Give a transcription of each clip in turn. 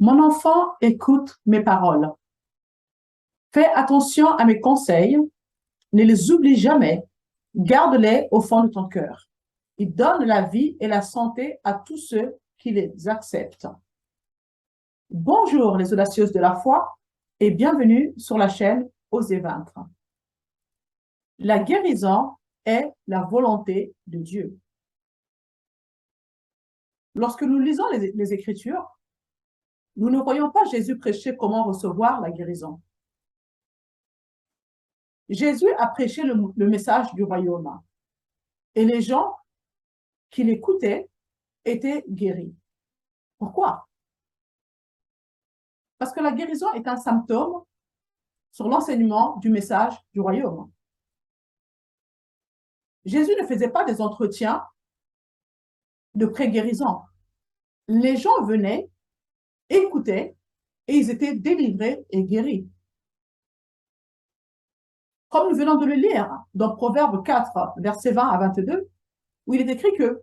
Mon enfant, écoute mes paroles. Fais attention à mes conseils, ne les oublie jamais. Garde-les au fond de ton cœur. Ils donnent la vie et la santé à tous ceux qui les acceptent. Bonjour les audacieuses de la foi et bienvenue sur la chaîne Osez vaincre. La guérison est la volonté de Dieu. Lorsque nous lisons les Écritures, nous ne voyons pas Jésus prêcher comment recevoir la guérison. Jésus a prêché le message du royaume et les gens qui l'écoutaient étaient guéris. Pourquoi? Parce que la guérison est un symptôme sur l'enseignement du message du royaume. Jésus ne faisait pas des entretiens de pré-guérison. Les gens venaient, écoutaient et ils étaient délivrés et guéris. Comme nous venons de le lire dans Proverbe 4, versets 20 à 22, où il est écrit que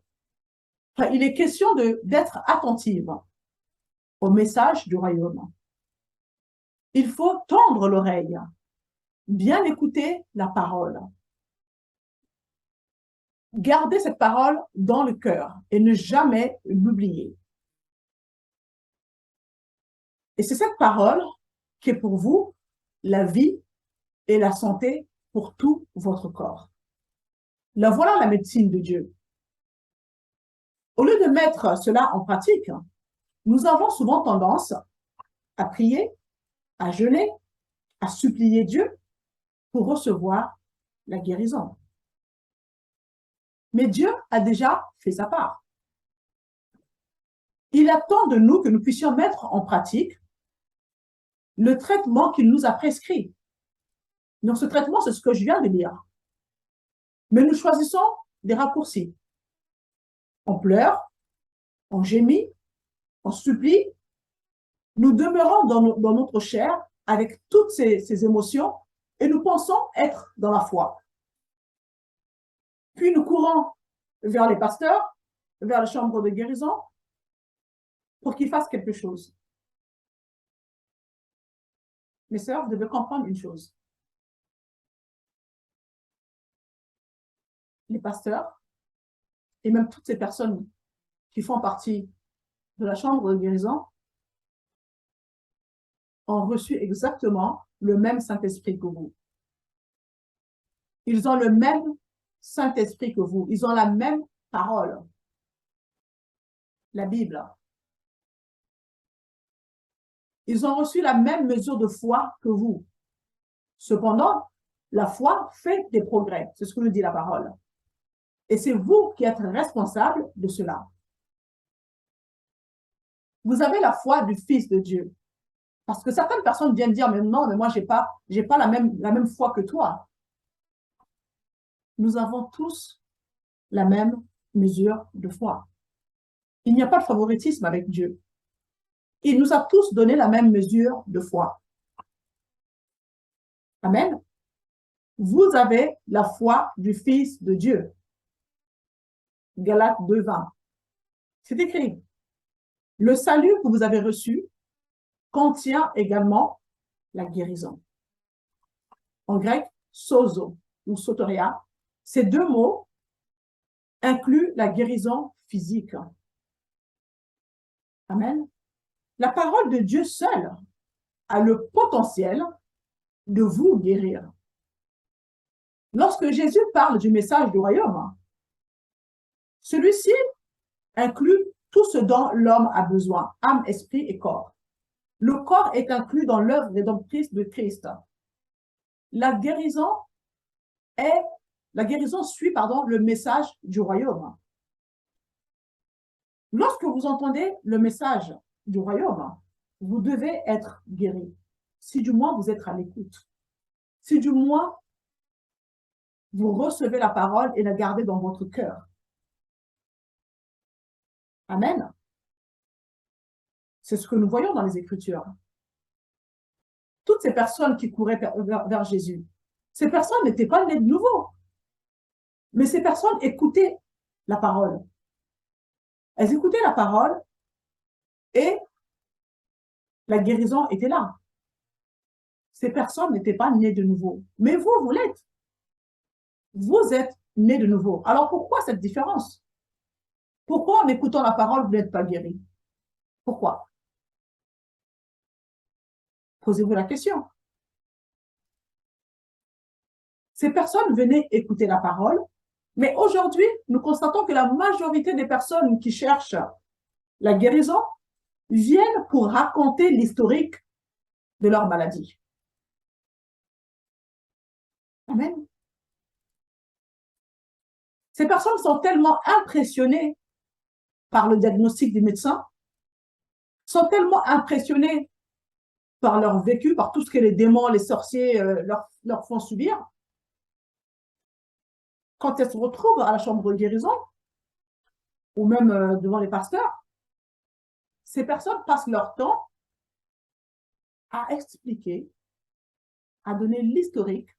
il est question d'être attentive au message du royaume. Il faut tendre l'oreille, bien écouter la parole. Gardez cette parole dans le cœur et ne jamais l'oublier. Et c'est cette parole qui est pour vous la vie et la santé pour tout votre corps. Là, voilà la médecine de Dieu. Au lieu de mettre cela en pratique, nous avons souvent tendance à prier, à jeûner, à supplier Dieu pour recevoir la guérison. Mais Dieu a déjà fait sa part. Il attend de nous que nous puissions mettre en pratique le traitement qu'il nous a prescrit. Donc, ce traitement, c'est ce que je viens de dire. Mais nous choisissons des raccourcis. On pleure, on gémit, on supplie. Nous demeurons dans notre chair avec toutes ces émotions et nous pensons être dans la foi. Puis nous courons vers les pasteurs, vers la chambre de guérison pour qu'ils fassent quelque chose. Mes sœurs, vous devez comprendre une chose. Les pasteurs et même toutes ces personnes qui font partie de la chambre de guérison ont reçu exactement le même Saint-Esprit que vous. Ils ont le même Saint-Esprit que vous. Ils ont la même parole, la Bible. Ils ont reçu la même mesure de foi que vous. Cependant, la foi fait des progrès. C'est ce que nous dit la parole. Et c'est vous qui êtes responsable de cela. Vous avez la foi du Fils de Dieu. Parce que certaines personnes viennent dire, mais non, mais moi, j'ai pas la même foi que toi. Nous avons tous la même mesure de foi. Il n'y a pas de favoritisme avec Dieu. Il nous a tous donné la même mesure de foi. Amen. Vous avez la foi du Fils de Dieu. Galates 2:20. C'est écrit. Le salut que vous avez reçu contient également la guérison. En grec, sozo ou soteria. Ces deux mots incluent la guérison physique. Amen. La parole de Dieu seule a le potentiel de vous guérir. Lorsque Jésus parle du message du royaume, celui-ci inclut tout ce dont l'homme a besoin, âme, esprit et corps. Le corps est inclus dans l'œuvre rédemptrice de Christ. La guérison suit le message du royaume. Lorsque vous entendez le message du royaume, vous devez être guéri. Si du moins vous êtes à l'écoute. Si du moins vous recevez la parole et la gardez dans votre cœur. Amen. C'est ce que nous voyons dans les Écritures. Toutes ces personnes qui couraient vers Jésus, ces personnes n'étaient pas nées de nouveau. Mais ces personnes écoutaient la parole. Elles écoutaient la parole et La guérison était là. Ces personnes n'étaient pas nées de nouveau. Mais vous, vous l'êtes. Vous êtes nés de nouveau. Alors pourquoi cette différence? Pourquoi en écoutant la parole, vous n'êtes pas guéri? Pourquoi? Posez-vous la question. Ces personnes venaient écouter la parole, mais aujourd'hui, nous constatons que la majorité des personnes qui cherchent la guérison viennent pour raconter l'historique de leur maladie. Amen. Ces personnes sont tellement impressionnées par le diagnostic du médecin, sont tellement impressionnées par leur vécu, par tout ce que les démons, les sorciers leur font subir. Quand elles se retrouvent à la chambre de guérison, ou même devant les pasteurs, ces personnes passent leur temps à expliquer, à donner l'historique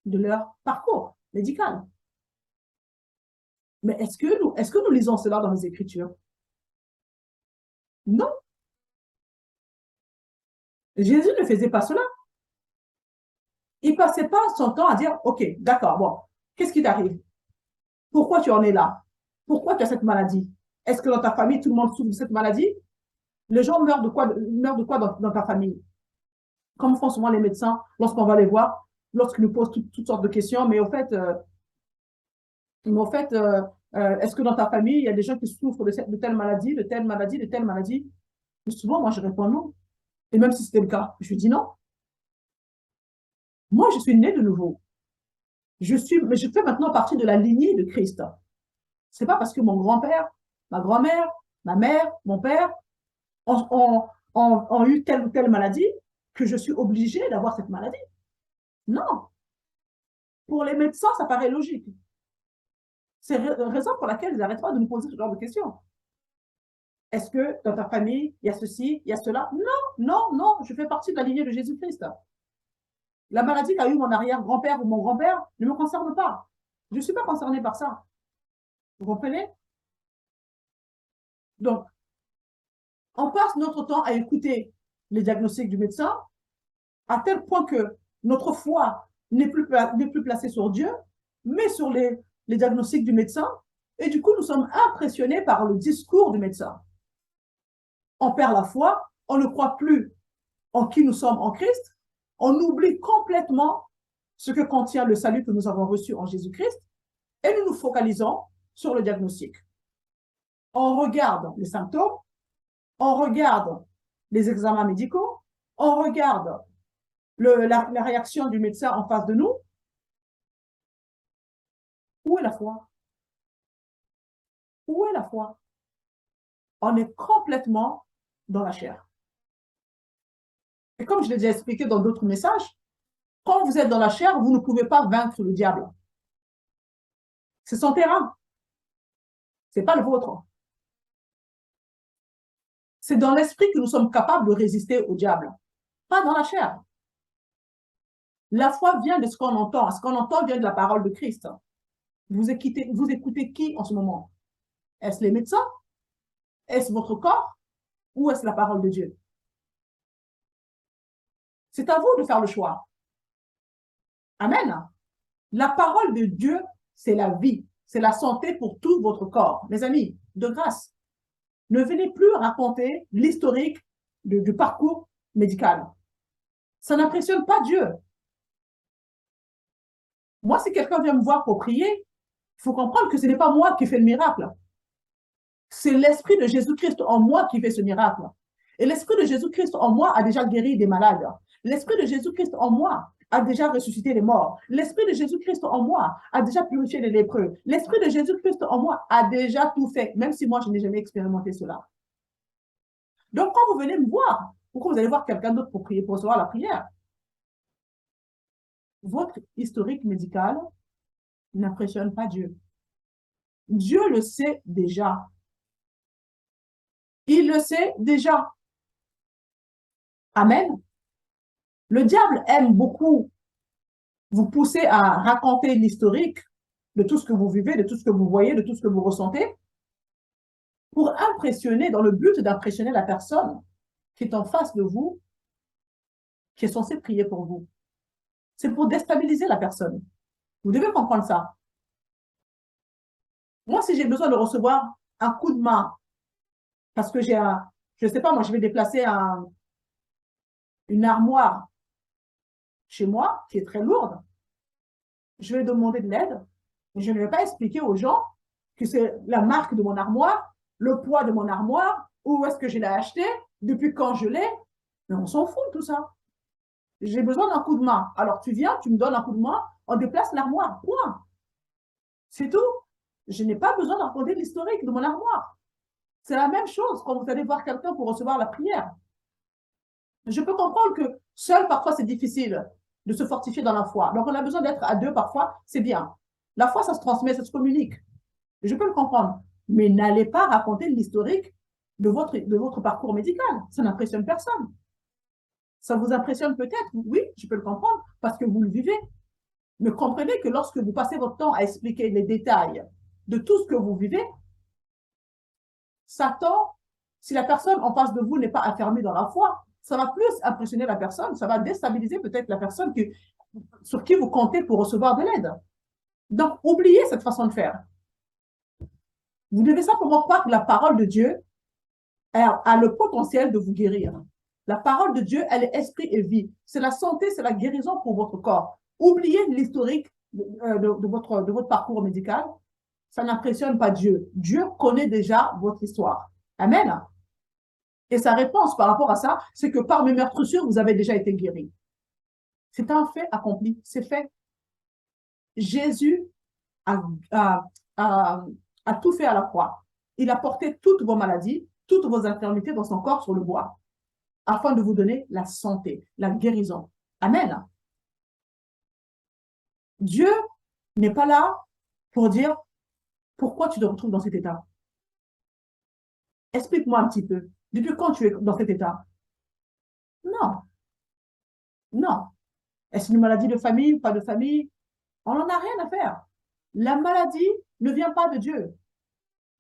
de leur parcours médical. Mais est-ce que nous lisons cela dans les Écritures? Non. Jésus ne faisait pas cela. Il ne passait pas son temps à dire, OK, d'accord, bon, qu'est-ce qui t'arrive? Pourquoi tu en es là? Pourquoi tu as cette maladie? Est-ce que dans ta famille, tout le monde souffre de cette maladie? Les gens meurent de quoi dans ta famille? Comme font souvent les médecins lorsqu'on va les voir, lorsqu'ils nous posent toutes sortes de questions, mais au fait, est-ce que dans ta famille, il y a des gens qui souffrent de telle maladie, de telle maladie, de telle maladie? Et souvent, moi, je réponds non. Et même si c'était le cas, je dis non. Moi, je suis née de nouveau. Mais je fais maintenant partie de la lignée de Christ. Ce n'est pas parce que mon grand-père, ma grand-mère, ma mère, mon père ont eu telle ou telle maladie que je suis obligée d'avoir cette maladie. Non. Pour les médecins, ça paraît logique. C'est la raison pour laquelle ils n'arrêtent pas de me poser ce genre de questions. Est-ce que dans ta famille, il y a ceci, il y a cela? Non, je fais partie de la lignée de Jésus-Christ. La maladie qu'a eu mon arrière-grand-père ou mon grand-père ne me concerne pas. Je ne suis pas concernée par ça. Vous comprenez? Donc, on passe notre temps à écouter les diagnostics du médecin à tel point que notre foi n'est plus placée sur Dieu, mais sur les diagnostics du médecin. Et du coup, nous sommes impressionnés par le discours du médecin. On perd la foi, on ne croit plus en qui nous sommes en Christ, on oublie complètement ce que contient le salut que nous avons reçu en Jésus-Christ et nous nous focalisons sur le diagnostic. On regarde les symptômes, on regarde les examens médicaux, on regarde la réaction du médecin en face de nous. Où est la foi? Où est la foi? On est complètement dans la chair. Et comme je l'ai déjà expliqué dans d'autres messages, quand vous êtes dans la chair, vous ne pouvez pas vaincre le diable. C'est son terrain. Ce n'est pas le vôtre. C'est dans l'esprit que nous sommes capables de résister au diable, pas dans la chair. La foi vient de ce qu'on entend. Ce qu'on entend vient de la parole de Christ. Vous écoutez qui en ce moment? Est-ce les médecins? Est-ce votre corps? Ou est-ce la parole de Dieu? C'est à vous de faire le choix. Amen. La parole de Dieu, c'est la vie. C'est la santé pour tout votre corps. Mes amis, de grâce, ne venez plus raconter l'historique du parcours médical. Ça n'impressionne pas Dieu. Moi, si quelqu'un vient me voir pour prier, il faut comprendre que ce n'est pas moi qui fais le miracle. C'est l'Esprit de Jésus-Christ en moi qui fait ce miracle. Et l'Esprit de Jésus-Christ en moi a déjà guéri des malades. L'Esprit de Jésus-Christ en moi a déjà ressuscité les morts. L'Esprit de Jésus-Christ en moi a déjà purifié les lépreux. L'Esprit de Jésus-Christ en moi a déjà tout fait, même si moi, je n'ai jamais expérimenté cela. Donc, quand vous venez me voir, pourquoi vous allez voir quelqu'un d'autre pour prier, pour recevoir la prière? Votre historique médical n'impressionne pas Dieu. Dieu le sait déjà. Il le sait déjà. Amen. Le diable aime beaucoup vous pousser à raconter l'historique de tout ce que vous vivez, de tout ce que vous voyez, de tout ce que vous ressentez, pour impressionner, dans le but d'impressionner la personne qui est en face de vous, qui est censé prier pour vous. C'est pour déstabiliser la personne. Vous devez comprendre ça. Moi, si j'ai besoin de recevoir un coup de main, parce que je ne sais pas, moi, je vais déplacer une armoire chez moi qui est très lourde, je vais demander de l'aide, mais je ne vais pas expliquer aux gens que c'est la marque de mon armoire, le poids de mon armoire, où est-ce que je l'ai acheté, depuis quand je l'ai. Mais on s'en fout de tout ça. J'ai besoin d'un coup de main. Alors tu viens, tu me donnes un coup de main, on déplace l'armoire. Point. C'est tout. Je n'ai pas besoin de raconter l'historique de mon armoire. C'est la même chose quand vous allez voir quelqu'un pour recevoir la prière. Je peux comprendre que seul, parfois, c'est difficile de se fortifier dans la foi. Donc, on a besoin d'être à deux parfois, c'est bien. La foi, ça se transmet, ça se communique. Je peux le comprendre. Mais n'allez pas raconter l'historique de votre parcours médical. Ça n'impressionne personne. Ça vous impressionne peut-être, oui, je peux le comprendre, parce que vous le vivez. Mais comprenez que lorsque vous passez votre temps à expliquer les détails de tout ce que vous vivez, Satan, si la personne en face de vous n'est pas affermie dans la foi, ça va plus impressionner la personne, ça va déstabiliser peut-être la personne sur qui vous comptez pour recevoir de l'aide. Donc, oubliez cette façon de faire. Vous devez simplement croire que la parole de Dieu a le potentiel de vous guérir. La parole de Dieu, elle est esprit et vie. C'est la santé, c'est la guérison pour votre corps. Oubliez l'historique de votre parcours médical. Ça n'impressionne pas Dieu. Dieu connaît déjà votre histoire. Amen. Et sa réponse par rapport à ça, c'est que par mes meurtrissures, vous avez déjà été guéri. C'est un fait accompli, c'est fait. Jésus a, a, a, a tout fait à la croix. Il a porté toutes vos maladies, toutes vos infirmités dans son corps sur le bois, afin de vous donner la santé, la guérison. Amen. Dieu n'est pas là pour dire pourquoi tu te retrouves dans cet état. Explique-moi un petit peu. Depuis quand tu es dans cet état? Non, non. Est-ce une maladie de famille ou pas de famille? On n'en a rien à faire. La maladie ne vient pas de Dieu.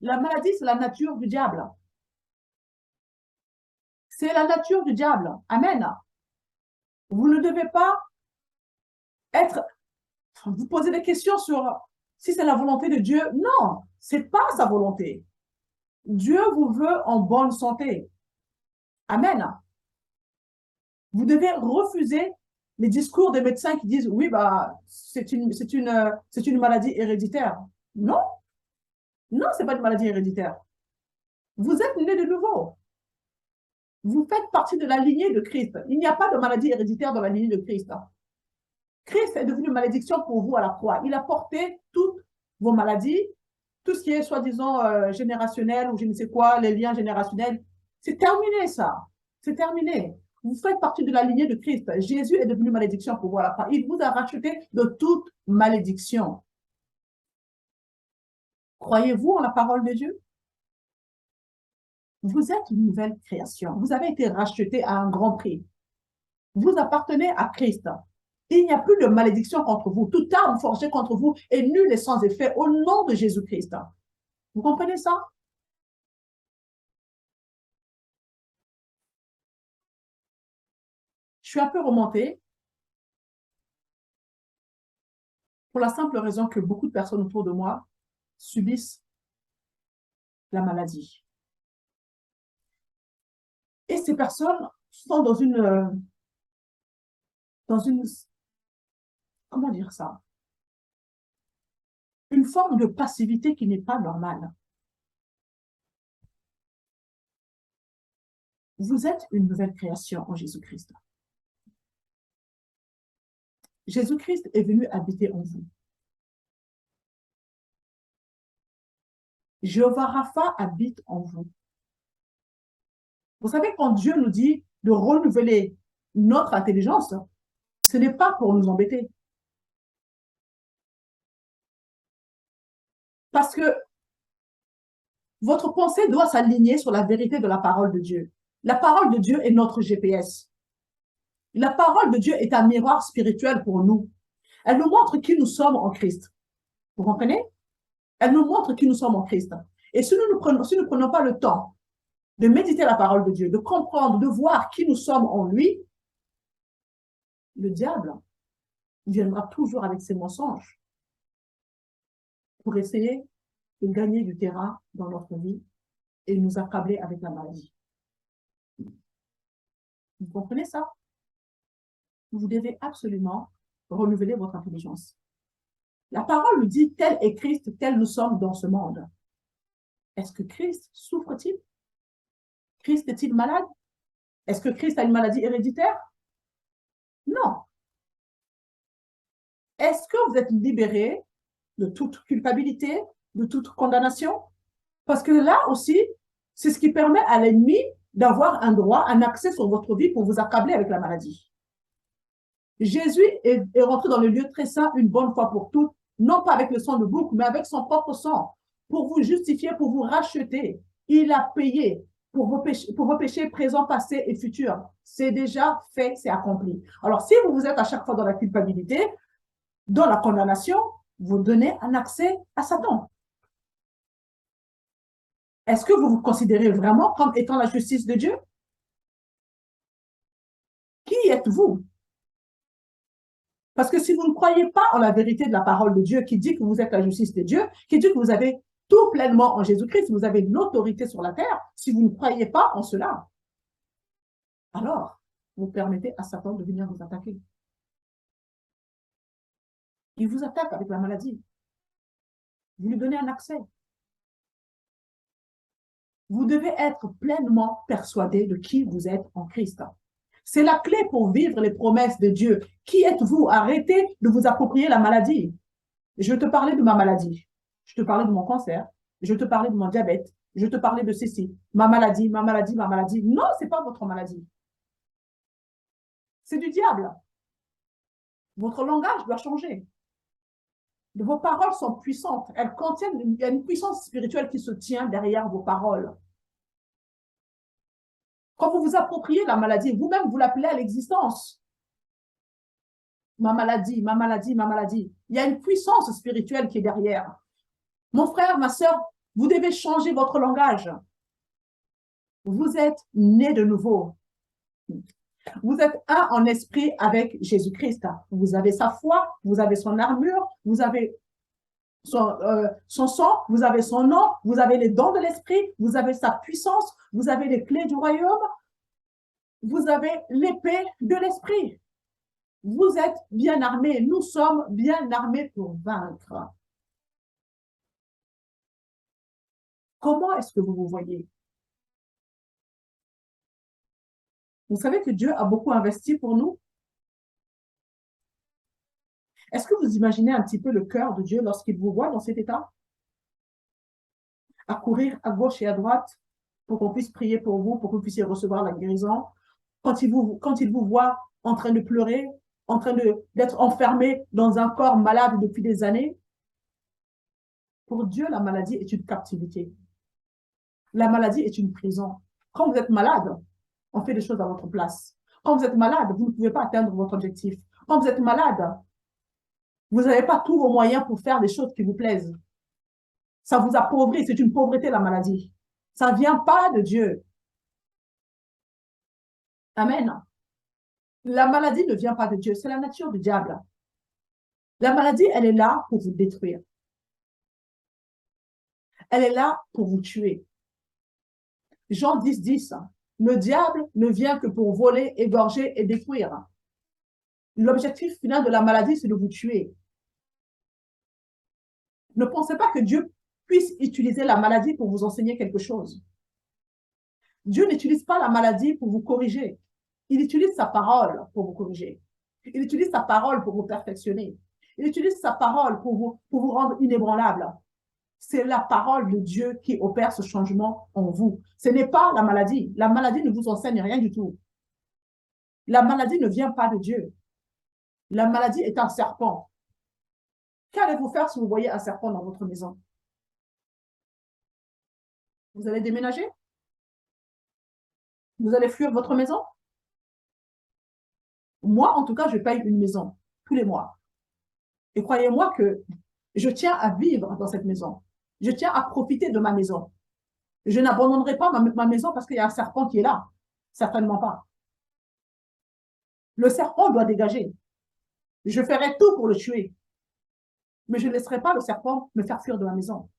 La maladie, c'est la nature du diable. C'est la nature du diable. Amen. Vous ne devez pas vous poser des questions sur si c'est la volonté de Dieu. Non, c'est pas sa volonté. Dieu vous veut en bonne santé. Amen. Vous devez refuser les discours des médecins qui disent oui, bah, c'est une maladie héréditaire. Non, non, c'est pas une maladie héréditaire. Vous êtes né de nouveau. Vous faites partie de la lignée de Christ. Il n'y a pas de maladie héréditaire dans la lignée de Christ. Christ est devenu une malédiction pour vous à la croix. Il a porté toutes vos maladies, tout ce qui est soi-disant générationnel ou je ne sais quoi, les liens générationnels. C'est terminé ça. C'est terminé. Vous faites partie de la lignée de Christ. Jésus est devenu malédiction pour vous à la croix. Il vous a racheté de toute malédiction. Croyez-vous en la parole de Dieu? Vous êtes une nouvelle création. Vous avez été racheté à un grand prix. Vous appartenez à Christ. Il n'y a plus de malédiction contre vous. Toute arme forgée contre vous est nulle et sans effet au nom de Jésus-Christ. Vous comprenez ça? Je suis un peu remontée pour la simple raison que beaucoup de personnes autour de moi subissent la maladie. Et ces personnes sont dans une, comment dire ça? Une forme de passivité qui n'est pas normale. Vous êtes une nouvelle création en Jésus-Christ. Jésus-Christ est venu habiter en vous. Jéhovah Rapha habite en vous. Vous savez, quand Dieu nous dit de renouveler notre intelligence, ce n'est pas pour nous embêter. Parce que votre pensée doit s'aligner sur la vérité de la parole de Dieu. La parole de Dieu est notre GPS. La parole de Dieu est un miroir spirituel pour nous. Elle nous montre qui nous sommes en Christ. Vous comprenez? Elle nous montre qui nous sommes en Christ. Et si nous ne prenons pas le temps de méditer la parole de Dieu, de comprendre, de voir qui nous sommes en lui, le diable viendra toujours avec ses mensonges pour essayer de gagner du terrain dans notre vie et nous accabler avec la maladie. Vous comprenez ça? Vous devez absolument renouveler votre intelligence. La parole nous dit, tel est Christ, tel nous sommes dans ce monde. Est-ce que Christ souffre-t-il? Christ est-il malade? Est-ce que Christ a une maladie héréditaire? Non. Est-ce que vous êtes libéré de toute culpabilité, de toute condamnation? Parce que là aussi, c'est ce qui permet à l'ennemi d'avoir un droit, un accès sur votre vie pour vous accabler avec la maladie. Jésus est rentré dans le lieu très saint une bonne fois pour toutes, non pas avec le sang de bouc, mais avec son propre sang, pour vous justifier, pour vous racheter. Il a payé pour vos péchés présents, passés et futurs. C'est déjà fait, c'est accompli. Alors, si vous êtes à chaque fois dans la culpabilité, dans la condamnation, vous donnez un accès à Satan. Est-ce que vous vous considérez vraiment comme étant la justice de Dieu? Qui êtes-vous? Parce que si vous ne croyez pas en la vérité de la parole de Dieu qui dit que vous êtes la justice de Dieu, qui dit que vous avez tout pleinement en Jésus-Christ, vous avez l'autorité sur la terre, si vous ne croyez pas en cela, alors vous permettez à Satan de venir vous attaquer. Il vous attaque avec la maladie. Vous lui donnez un accès. Vous devez être pleinement persuadé de qui vous êtes en Christ. C'est la clé pour vivre les promesses de Dieu. Qui êtes-vous? Arrêtez de vous approprier la maladie. Je te parlais de ma maladie. Je te parlais de mon cancer. Je te parlais de mon diabète. Je te parlais de ceci. Ma maladie, ma maladie, ma maladie. Non, ce n'est pas votre maladie. C'est du diable. Votre langage doit changer. Vos paroles sont puissantes. Elles contiennent il y a une puissance spirituelle qui se tient derrière vos paroles. Quand vous vous appropriez la maladie, vous-même, vous l'appelez à l'existence. Ma maladie, ma maladie, ma maladie. Il y a une puissance spirituelle qui est derrière. Mon frère, ma soeur, vous devez changer votre langage. Vous êtes né de nouveau. Vous êtes un en esprit avec Jésus-Christ. Vous avez sa foi, vous avez son armure, vous avez son sang, vous avez son nom, vous avez les dons de l'esprit, vous avez sa puissance, vous avez les clés du royaume, vous avez l'épée de l'esprit. Vous êtes bien armés, nous sommes bien armés pour vaincre. Comment est-ce que vous vous voyez? Vous savez que Dieu a beaucoup investi pour nous? Est-ce que vous imaginez un petit peu le cœur de Dieu lorsqu'il vous voit dans cet état? À courir à gauche et à droite pour qu'on puisse prier pour vous, pour que vous puissiez recevoir la guérison. Quand il vous voit en train de pleurer, en train d'être enfermé dans un corps malade depuis des années, pour Dieu, la maladie est une captivité. La maladie est une prison. Quand vous êtes malade, on fait des choses à votre place. Quand vous êtes malade, vous ne pouvez pas atteindre votre objectif. Quand vous êtes malade, vous n'avez pas tous vos moyens pour faire des choses qui vous plaisent. Ça vous appauvrit, c'est une pauvreté la maladie. Ça ne vient pas de Dieu. Amen. La maladie ne vient pas de Dieu, c'est la nature du diable. La maladie, elle est là pour vous détruire. Elle est là pour vous tuer. Jean 10, 10. Le diable ne vient que pour voler, égorger et détruire. L'objectif final de la maladie, c'est de vous tuer. Ne pensez pas que Dieu puisse utiliser la maladie pour vous enseigner quelque chose. Dieu n'utilise pas la maladie pour vous corriger. Il utilise sa parole pour vous corriger. Il utilise sa parole pour vous perfectionner. Il utilise sa parole pour vous rendre inébranlable. C'est la parole de Dieu qui opère ce changement en vous. Ce n'est pas la maladie. La maladie ne vous enseigne rien du tout. La maladie ne vient pas de Dieu. La maladie est un serpent. Qu'allez-vous faire si vous voyez un serpent dans votre maison? Vous allez déménager? Vous allez fuir votre maison? Moi, en tout cas, je paye une maison tous les mois. Et croyez-moi que je tiens à vivre dans cette maison. Je tiens à profiter de ma maison. Je n'abandonnerai pas ma maison parce qu'il y a un serpent qui est là. Certainement pas. Le serpent doit dégager. Je ferai tout pour le tuer. Mais je ne laisserai pas le serpent me faire fuir de ma maison.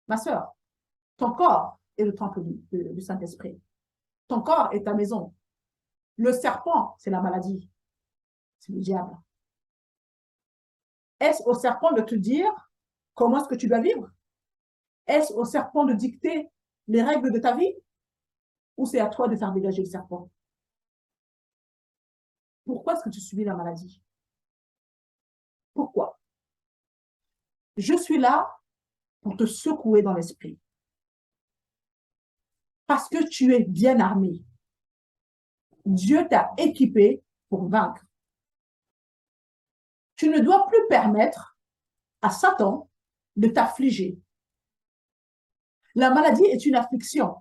Ma sœur, ton corps est le temple du Saint-Esprit. Ton corps est ta maison. Le serpent, c'est la maladie. C'est le diable. Est-ce au serpent de te dire comment est-ce que tu dois vivre? Est-ce au serpent de dicter les règles de ta vie? Ou c'est à toi de faire dégager le serpent? Pourquoi est-ce que tu subis la maladie? Pourquoi? Je suis là pour te secouer dans l'esprit. Parce que tu es bien armé. Dieu t'a équipé pour vaincre. Tu ne dois plus permettre à Satan de t'affliger. La maladie est une affliction.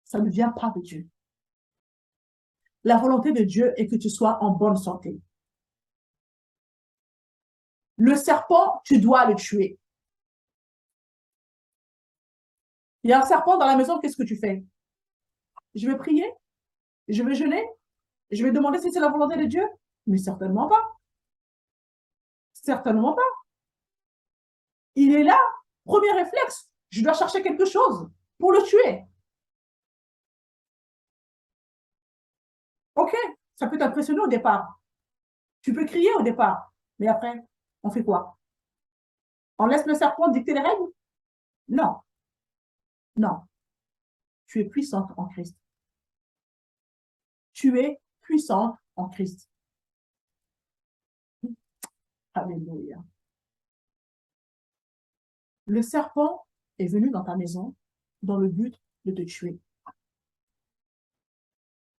Ça ne vient pas de Dieu. La volonté de Dieu est que tu sois en bonne santé. Le serpent, tu dois le tuer. Il y a un serpent dans la maison, qu'est-ce que tu fais? Je vais prier? Je vais jeûner? Je vais demander si c'est la volonté de Dieu? Mais certainement pas. Certainement pas. Il est là, premier réflexe. Je dois chercher quelque chose pour le tuer. Ok, ça peut t'impressionner au départ. Tu peux crier au départ. Mais après, on fait quoi? On laisse le serpent dicter les règles? Non. Non. Tu es puissante en Christ. Tu es puissante en Christ. Alléluia. Le serpent est venu dans ta maison dans le but de te tuer.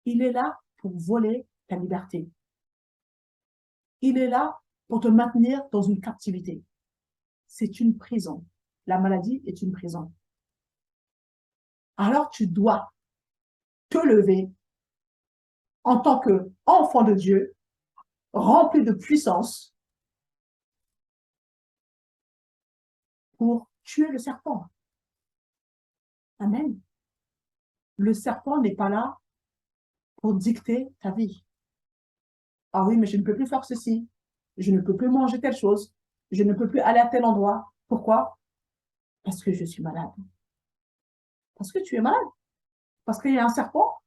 Il est là pour voler ta liberté. Il est là pour te maintenir dans une captivité. C'est une prison. La maladie est une prison. Alors tu dois te lever en tant qu'enfant de Dieu, rempli de puissance, pour tuer le serpent. Amen. Le serpent n'est pas là pour dicter ta vie. Ah oui, mais je ne peux plus faire ceci. Je ne peux plus manger telle chose. Je ne peux plus aller à tel endroit. Pourquoi? Parce que je suis malade. Parce que tu es malade. Parce qu'il y a un serpent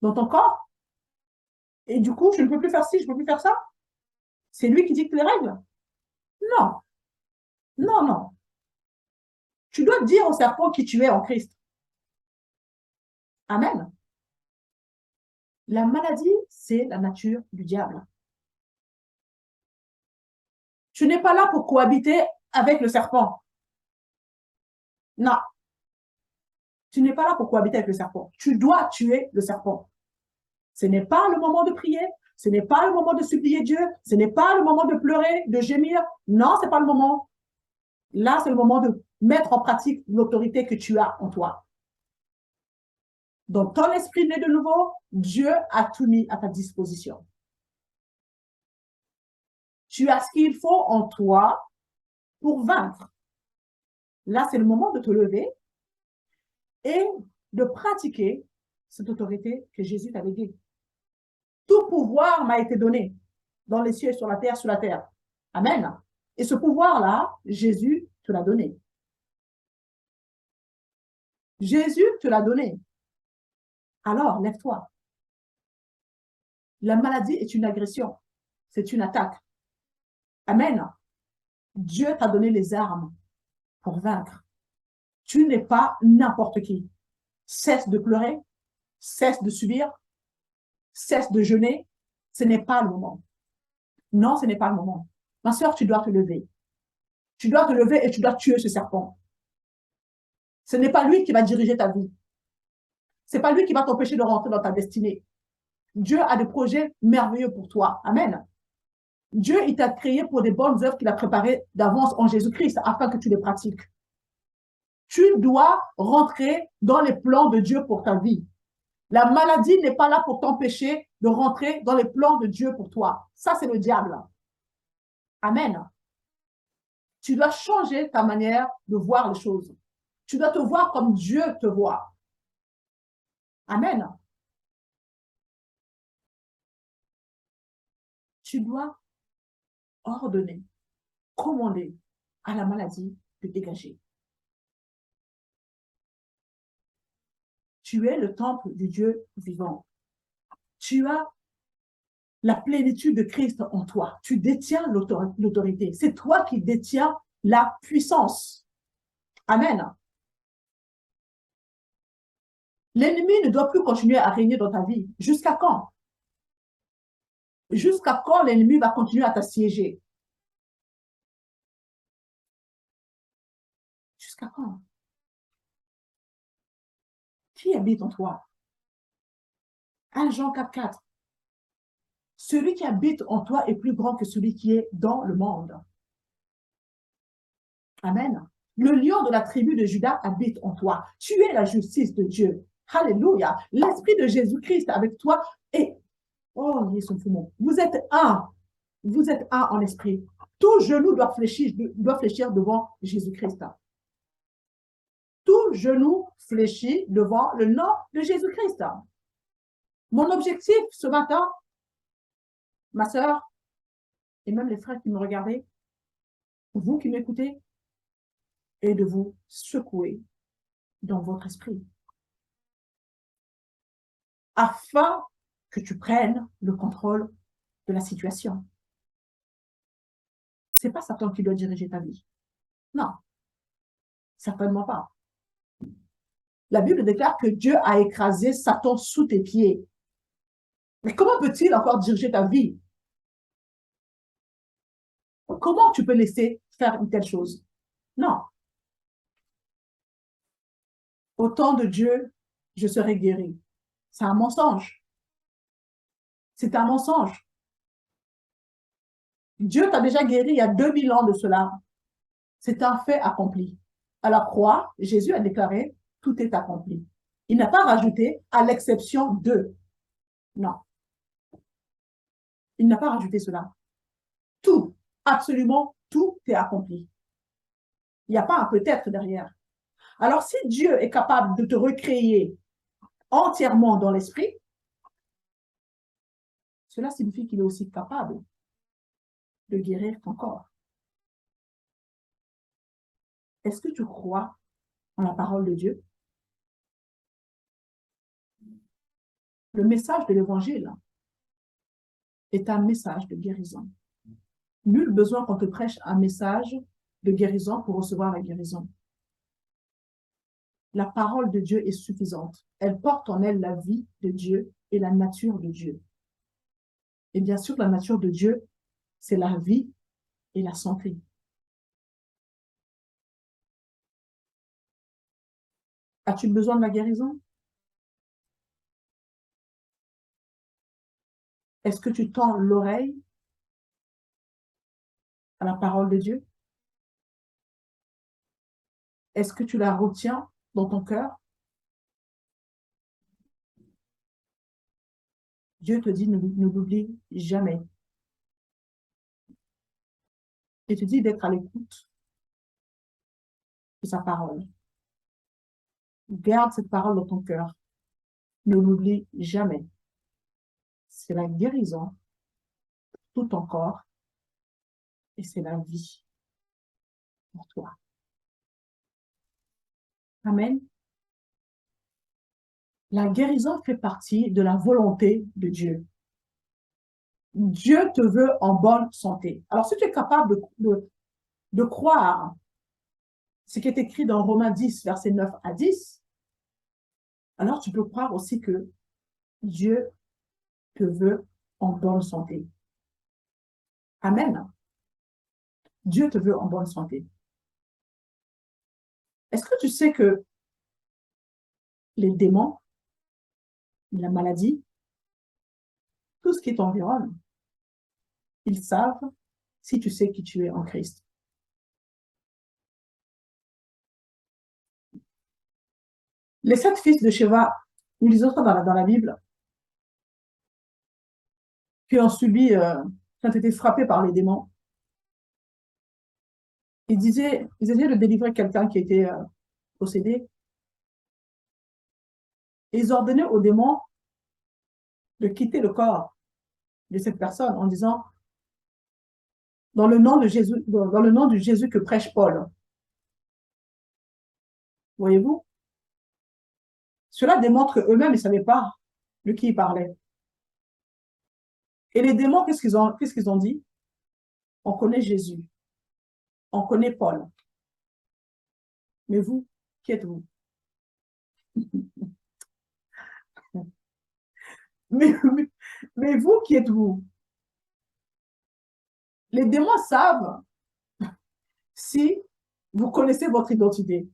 dans ton corps. Et du coup, je ne peux plus faire ci, je ne peux plus faire ça. C'est lui qui dicte les règles. Non. Non, non. Tu dois dire au serpent qui tu es en Christ. Amen. La maladie, c'est la nature du diable. Tu n'es pas là pour cohabiter avec le serpent. Non. Tu n'es pas là pour cohabiter avec le serpent. Tu dois tuer le serpent. Ce n'est pas le moment de prier. Ce n'est pas le moment de supplier Dieu. Ce n'est pas le moment de pleurer, de gémir. Non, ce n'est pas le moment. Là, c'est le moment de mettre en pratique l'autorité que tu as en toi. Dans ton esprit né de nouveau, Dieu a tout mis à ta disposition. Tu as ce qu'il faut en toi pour vaincre. Là, c'est le moment de te lever et de pratiquer cette autorité que Jésus t'a léguée. Tout pouvoir m'a été donné dans les cieux et sur la terre, sous la terre. Amen. Et ce pouvoir-là, Jésus te l'a donné. Jésus te l'a donné. Alors, lève-toi. La maladie est une agression. C'est une attaque. Amen. Dieu t'a donné les armes pour vaincre. Tu n'es pas n'importe qui. Cesse de pleurer, cesse de subir, cesse de jeûner. Ce n'est pas le moment. Non, ce n'est pas le moment. Ma soeur, tu dois te lever. Tu dois te lever et tu dois tuer ce serpent. Ce n'est pas lui qui va diriger ta vie. Ce n'est pas lui qui va t'empêcher de rentrer dans ta destinée. Dieu a des projets merveilleux pour toi. Amen. Dieu, il t'a créé pour des bonnes œuvres qu'il a préparées d'avance en Jésus-Christ afin que tu les pratiques. Tu dois rentrer dans les plans de Dieu pour ta vie. La maladie n'est pas là pour t'empêcher de rentrer dans les plans de Dieu pour toi. Ça, c'est le diable. Amen. Tu dois changer ta manière de voir les choses. Tu dois te voir comme Dieu te voit. Amen. Tu dois ordonner, commander à la maladie de dégager. Tu es le temple du Dieu vivant. Tu as la plénitude de Christ en toi. Tu détiens l'autorité. C'est toi qui détiens la puissance. Amen. L'ennemi ne doit plus continuer à régner dans ta vie. Jusqu'à quand? Jusqu'à quand l'ennemi va continuer à t'assiéger? Jusqu'à quand? Qui habite en toi? 1 Jean 4,4. Celui qui habite en toi est plus grand que celui qui est dans le monde. Amen. Le lion de la tribu de Juda habite en toi. Tu es la justice de Dieu. Alléluia. L'esprit de Jésus-Christ avec toi est... Oh, vous êtes un. Vous êtes un en esprit. Tout genou doit fléchir devant Jésus-Christ. Tout genou fléchit devant le nom de Jésus-Christ. Mon objectif ce matin, ma sœur, et même les frères qui me regardaient, vous qui m'écoutez, est de vous secouer dans votre esprit, afin que tu prennes le contrôle de la situation. Ce n'est pas Satan qui doit diriger ta vie. Non, certainement pas. La Bible déclare que Dieu a écrasé Satan sous tes pieds. Mais comment peut-il encore diriger ta vie? Comment tu peux laisser faire une telle chose? Non. Au temps de Dieu, je serai guéri. C'est un mensonge. C'est un mensonge. Dieu t'a déjà guéri il y a 2000 ans de cela. C'est un fait accompli. À la croix, Jésus a déclaré, tout est accompli. Il n'a pas rajouté, à l'exception de. Non. Il n'a pas rajouté cela. Tout, absolument tout est accompli. Il n'y a pas un peut-être derrière. Alors, si Dieu est capable de te recréer entièrement dans l'esprit, cela signifie qu'il est aussi capable de guérir ton corps. Est-ce que tu crois en la parole de Dieu? Le message de l'Évangile est un message de guérison. Nul besoin qu'on te prêche un message de guérison pour recevoir la guérison. La parole de Dieu est suffisante. Elle porte en elle la vie de Dieu et la nature de Dieu. Et bien sûr, la nature de Dieu, c'est la vie et la santé. As-tu besoin de la guérison? Est-ce que tu tends l'oreille à la parole de Dieu? Est-ce que tu la retiens dans ton cœur? Dieu te dit, ne l'oublie jamais. Il te dit d'être à l'écoute de sa parole. Garde cette parole dans ton cœur. Ne l'oublie jamais. C'est la guérison tout ton corps et c'est la vie pour toi. Amen. La guérison fait partie de la volonté de Dieu. Dieu te veut en bonne santé. Alors, si tu es capable de croire ce qui est écrit dans Romains 10, versets 9 à 10, alors tu peux croire aussi que Dieu te veut en bonne santé. Amen. Dieu te veut en bonne santé. Est-ce que tu sais que les démons, la maladie, tout ce qui t'environne, ils savent si tu sais qui tu es en Christ. Les 7 fils de Sheva, nous lisons ça dans la Bible, qui ont subi, qui ont été frappés par les démons, ils essayaient de délivrer quelqu'un qui était possédés. Et ils ordonnaient aux démons de quitter le corps de cette personne en disant, dans le nom de Jésus, dans le nom de Jésus que prêche Paul. Voyez-vous? Cela démontre qu'eux-mêmes, ils ne savaient pas de qui ils parlaient. Et les démons, qu'est-ce qu'ils ont dit? On connaît Jésus. On connaît Paul. Mais vous, qui êtes-vous? mais, mais vous, qui êtes-vous? Les démons savent si vous connaissez votre identité.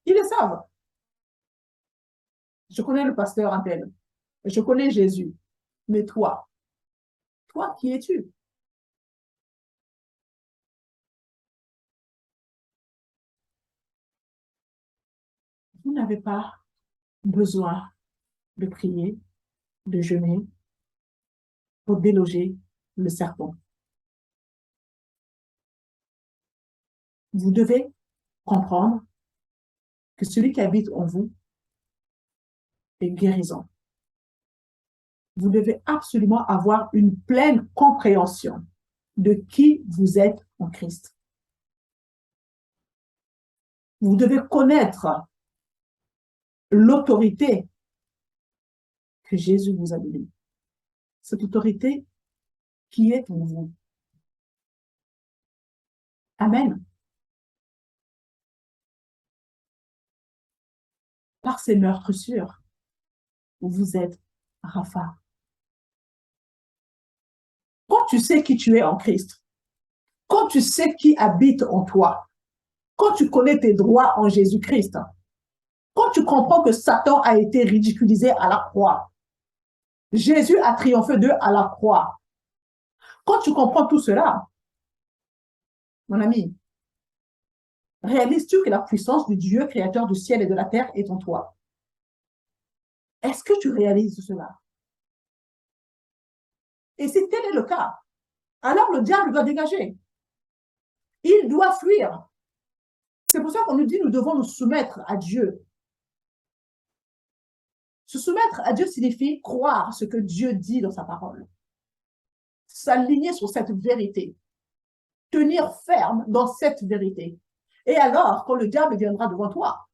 Ils le savent. Je connais le pasteur Antel. Je connais Jésus. Mais toi, qui es-tu? Vous n'avez pas besoin de prier, de jeûner pour déloger le serpent. Vous devez comprendre que celui qui habite en vous est guérissant. Vous devez absolument avoir une pleine compréhension de qui vous êtes en Christ. Vous devez connaître l'autorité que Jésus vous a donnée. Cette autorité qui est en vous. Amen. Par ces meurtrissures, vous êtes Rapha. Quand tu sais qui tu es en Christ, quand tu sais qui habite en toi, quand tu connais tes droits en Jésus-Christ, quand tu comprends que Satan a été ridiculisé à la croix, Jésus a triomphé d'eux à la croix. Quand tu comprends tout cela, mon ami, réalises-tu que la puissance du Dieu créateur du ciel et de la terre est en toi? Est-ce que tu réalises cela? Et si tel est le cas, alors le diable doit dégager. Il doit fuir. C'est pour ça qu'on nous dit que nous devons nous soumettre à Dieu. Se soumettre à Dieu signifie croire ce que Dieu dit dans sa parole. S'aligner sur cette vérité. Tenir ferme dans cette vérité. Et alors, quand le diable viendra devant toi,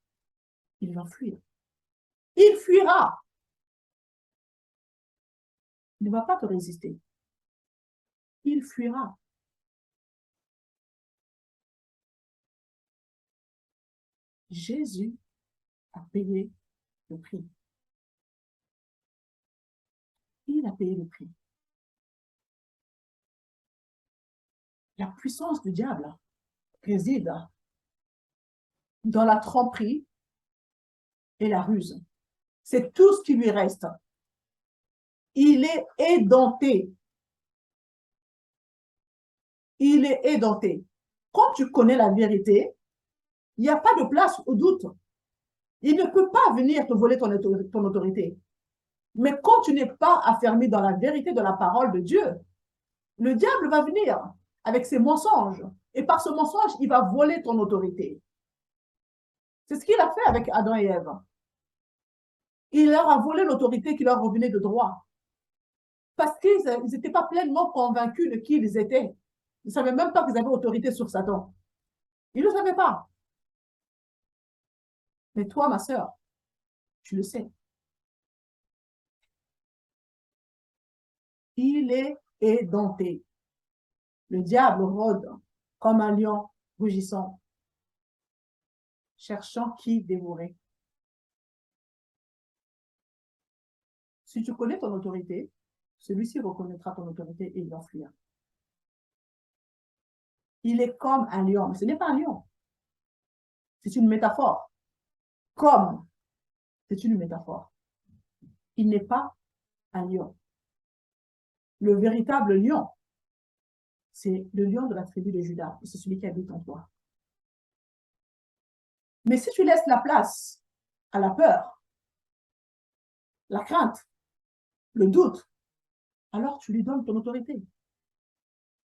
il va fuir. Il fuira. Il ne va pas te résister. Il fuira. Jésus a payé le prix. Il a payé le prix. La puissance du diable réside dans la tromperie et la ruse. C'est tout ce qui lui reste. Il est édenté. Il est édenté. Quand tu connais la vérité, il n'y a pas de place au doute. Il ne peut pas venir te voler ton autorité. Mais quand tu n'es pas affermi dans la vérité de la parole de Dieu, le diable va venir avec ses mensonges. Et par ce mensonge, il va voler ton autorité. C'est ce qu'il a fait avec Adam et Ève. Il leur a volé l'autorité qui leur revenait de droit. Parce qu'ils n'étaient pas pleinement convaincus de qui ils étaient. Ils ne savaient même pas qu'ils avaient autorité sur Satan. Ils ne le savaient pas. Mais toi, ma sœur, tu le sais. Il est édenté. Le diable rôde comme un lion rugissant, cherchant qui dévorer. Si tu connais ton autorité, celui-ci reconnaîtra ton autorité et il va fuir. Il est comme un lion, mais ce n'est pas un lion. C'est une métaphore. Comme, c'est une métaphore. Il n'est pas un lion. Le véritable lion, c'est le lion de la tribu de Juda, et c'est celui qui habite en toi. Mais si tu laisses la place à la peur, la crainte, le doute, alors tu lui donnes ton autorité.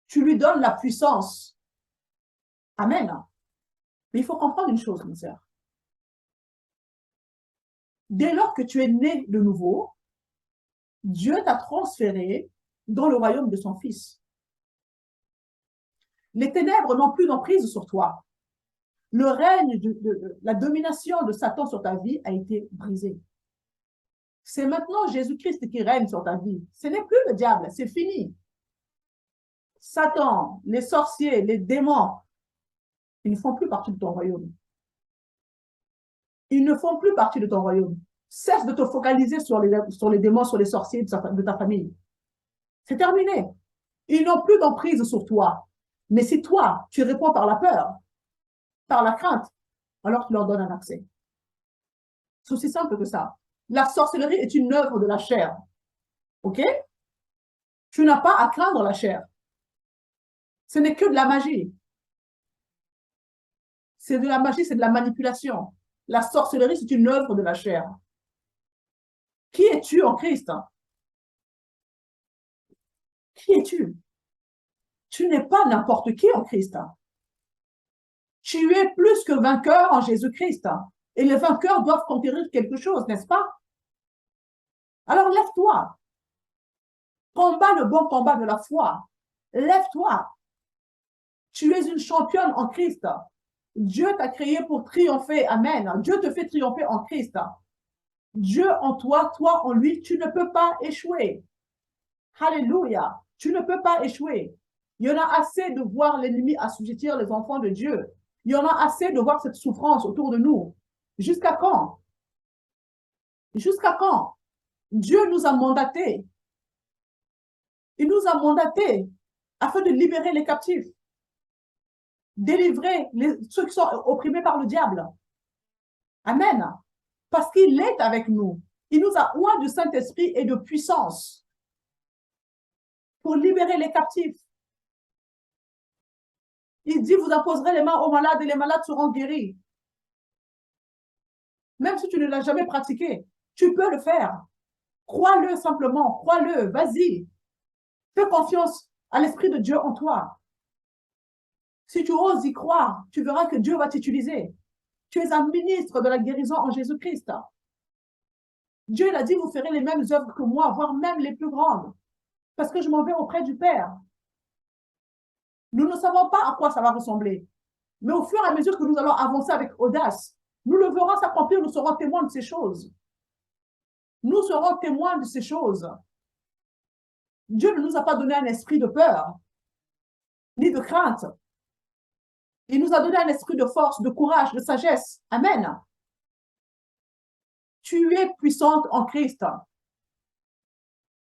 Tu lui donnes la puissance. Amen. Mais il faut comprendre une chose, mon sœur. Dès lors que tu es né de nouveau, Dieu t'a transféré dans le royaume de son Fils. Les ténèbres n'ont plus d'emprise sur toi. Le règne, la domination de Satan sur ta vie a été brisée. C'est maintenant Jésus-Christ qui règne sur ta vie. Ce n'est plus le diable, c'est fini. Satan, les sorciers, les démons, ils ne font plus partie de ton royaume. Ils ne font plus partie de ton royaume. Cesse de te focaliser sur les démons, sur les sorciers de ta famille. C'est terminé. Ils n'ont plus d'emprise sur toi. Mais si toi, tu réponds par la peur, par la crainte, alors tu leur donnes un accès. C'est aussi simple que ça. La sorcellerie est une œuvre de la chair. OK? Tu n'as pas à craindre la chair. Ce n'est que de la magie. C'est de la magie, c'est de la manipulation. La sorcellerie, c'est une œuvre de la chair. Qui es-tu en Christ? Qui es-tu? Tu n'es pas n'importe qui en Christ. Tu es plus que vainqueur en Jésus-Christ. Et les vainqueurs doivent conquérir quelque chose, n'est-ce pas? Alors lève-toi. Combat le bon combat de la foi. Lève-toi. Tu es une championne en Christ. Dieu t'a créé pour triompher. Amen. Dieu te fait triompher en Christ. Dieu en toi, toi en lui, tu ne peux pas échouer. Alléluia. Tu ne peux pas échouer. Il y en a assez de voir l'ennemi assujettir les enfants de Dieu. Il y en a assez de voir cette souffrance autour de nous. Jusqu'à quand? Jusqu'à quand? Dieu nous a mandatés. Il nous a mandatés afin de libérer les captifs, délivrer ceux qui sont opprimés par le diable. Amen. Parce qu'il est avec nous. Il nous a oint du Saint-Esprit et de puissance pour libérer les captifs. Il dit, vous imposerez les mains aux malades et les malades seront guéris. Même si tu ne l'as jamais pratiqué, tu peux le faire. Crois-le simplement, crois-le, vas-y. Fais confiance à l'Esprit de Dieu en toi. Si tu oses y croire, tu verras que Dieu va t'utiliser. Tu es un ministre de la guérison en Jésus-Christ. Dieu l'a dit, vous ferez les mêmes œuvres que moi, voire même les plus grandes, parce que je m'en vais auprès du Père. Nous ne savons pas à quoi ça va ressembler, mais au fur et à mesure que nous allons avancer avec audace, nous le verrons s'accomplir, nous serons témoins de ces choses. Nous serons témoins de ces choses. Dieu ne nous a pas donné un esprit de peur, ni de crainte. Il nous a donné un esprit de force, de courage, de sagesse. Amen. Tu es puissante en Christ.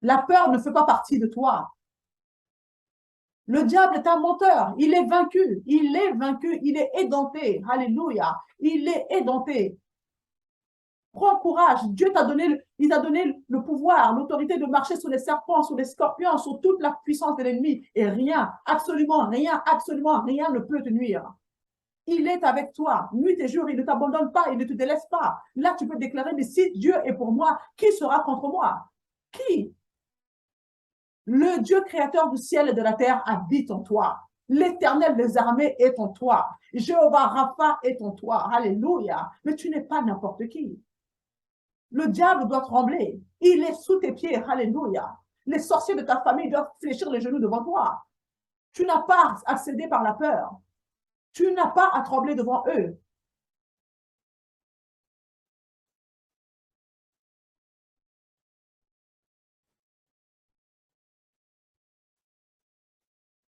La peur ne fait pas partie de toi. Le diable est un menteur. Il est vaincu. Il est vaincu. Il est édenté. Alléluia. Il est édenté. Prends courage. Dieu t'a donné, il t'a donné le pouvoir, l'autorité de marcher sur les serpents, sur les scorpions, sur toute la puissance de l'ennemi. Et rien, absolument rien ne peut te nuire. Il est avec toi, nuit et jour, il ne t'abandonne pas, il ne te délaisse pas. Là, tu peux déclarer, mais si Dieu est pour moi, qui sera contre moi? Qui? Le Dieu créateur du ciel et de la terre habite en toi. L'Éternel des armées est en toi. Jéhovah Rapha est en toi. Alléluia. Mais tu n'es pas n'importe qui. Le diable doit trembler. Il est sous tes pieds. Alléluia. Les sorciers de ta famille doivent fléchir les genoux devant toi. Tu n'as pas à céder par la peur. Tu n'as pas à trembler devant eux.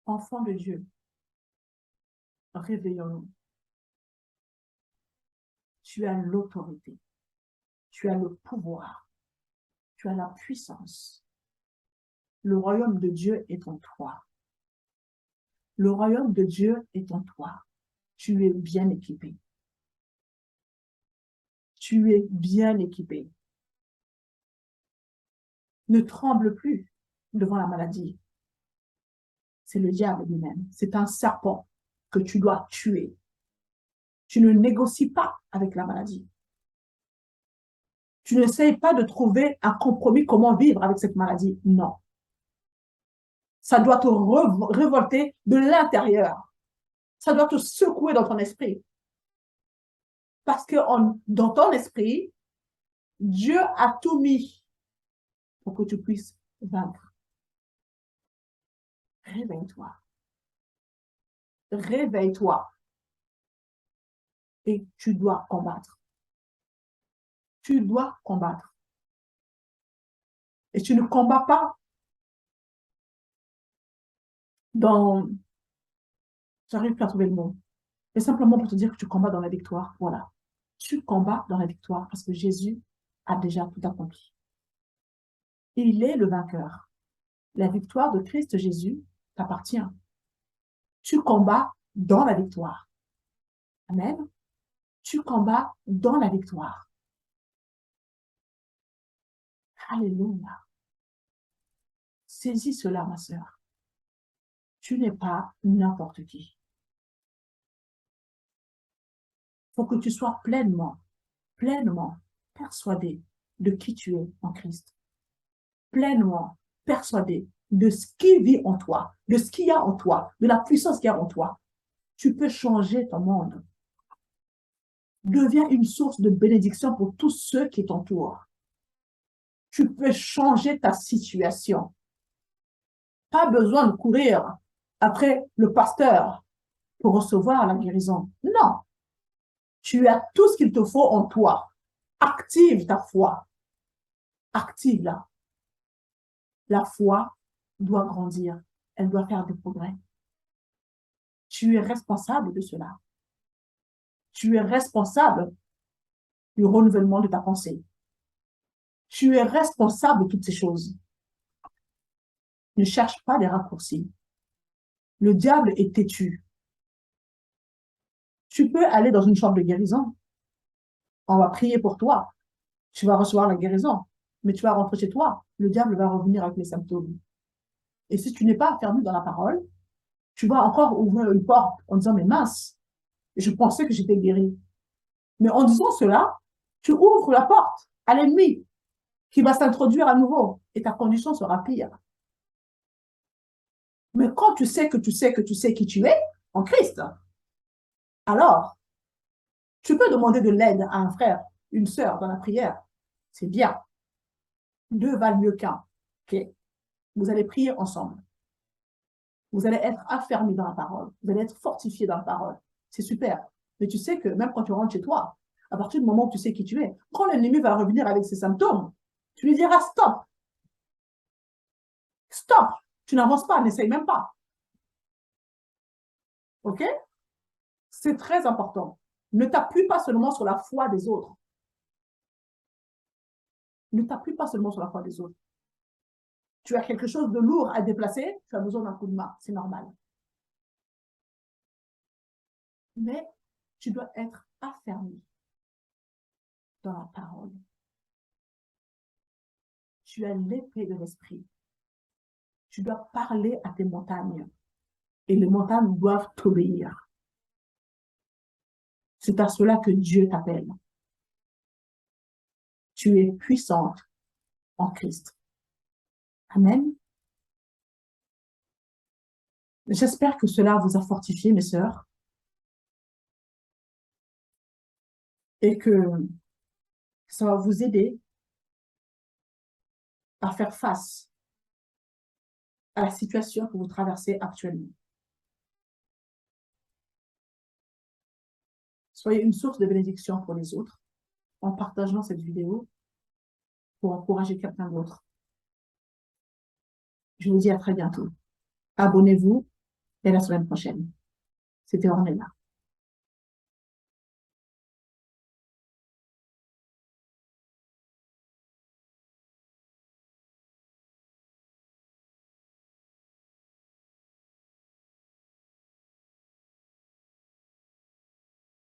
Enfants de Dieu, réveillons-nous. Tu as l'autorité. Tu as le pouvoir. Tu as la puissance. Le royaume de Dieu est en toi. Le royaume de Dieu est en toi. Tu es bien équipé. Tu es bien équipé. Ne tremble plus devant la maladie. C'est le diable lui-même. C'est un serpent que tu dois tuer. Tu ne négocies pas avec la maladie. Tu n'essayes pas de trouver un compromis, comment vivre avec cette maladie. Non. Ça doit te révolter de l'intérieur. Ça doit te secouer dans ton esprit. Parce que dans ton esprit, Dieu a tout mis pour que tu puisses vaincre. Réveille-toi. Réveille-toi. Et tu dois combattre. Tu dois combattre. Et tu ne combats pas dans... J'arrive plus à trouver le mot. Mais simplement pour te dire que tu combats dans la victoire. Voilà. Tu combats dans la victoire parce que Jésus a déjà tout accompli. Il est le vainqueur. La victoire de Christ Jésus t'appartient. Tu combats dans la victoire. Amen. Tu combats dans la victoire. Alléluia. Saisis cela, ma sœur. Tu n'es pas n'importe qui. Il faut que tu sois pleinement persuadé de qui tu es en Christ. Pleinement persuadé de ce qui vit en toi, de ce qu'il y a en toi, de la puissance qu'il y a en toi. Tu peux changer ton monde. Deviens une source de bénédiction pour tous ceux qui t'entourent. Tu peux changer ta situation. Pas besoin de courir après le pasteur pour recevoir la guérison. Non. Tu as tout ce qu'il te faut en toi. Active ta foi. Active-la. La foi doit grandir. Elle doit faire des progrès. Tu es responsable de cela. Tu es responsable du renouvellement de ta pensée. Tu es responsable de toutes ces choses. Ne cherche pas des raccourcis. Le diable est têtu. Tu peux aller dans une chambre de guérison. On va prier pour toi. Tu vas recevoir la guérison. Mais tu vas rentrer chez toi. Le diable va revenir avec les symptômes. Et si tu n'es pas fermé dans la parole, tu vas encore ouvrir une porte en disant, mais mince, je pensais que j'étais guéri. Mais en disant cela, tu ouvres la porte à l'ennemi qui va s'introduire à nouveau et ta condition sera pire. Mais quand tu sais que tu sais que tu sais qui tu es en Christ, alors tu peux demander de l'aide à un frère, une sœur dans la prière. C'est bien. Deux valent mieux qu'un. Okay? Vous allez prier ensemble. Vous allez être affermis dans la parole. Vous allez être fortifiés dans la parole. C'est super. Mais tu sais que même quand tu rentres chez toi, à partir du moment où tu sais qui tu es, quand l'ennemi va revenir avec ses symptômes, tu lui diras stop. Stop. Tu n'avances pas, n'essaye même pas. OK? C'est très important. Ne t'appuie pas seulement sur la foi des autres. Ne t'appuie pas seulement sur la foi des autres. Tu as quelque chose de lourd à déplacer, tu as besoin d'un coup de main. C'est normal. Mais tu dois être affermi dans la parole. Tu as l'épée de l'esprit. Tu dois parler à tes montagnes. Et les montagnes doivent t'obéir. C'est à cela que Dieu t'appelle. Tu es puissante en Christ. Amen. J'espère que cela vous a fortifié, mes sœurs, et que ça va vous aider à faire face à la situation que vous traversez actuellement. Soyez une source de bénédiction pour les autres en partageant cette vidéo pour encourager quelqu'un d'autre. Je vous dis à très bientôt. Abonnez-vous et à la semaine prochaine. C'était Ornella.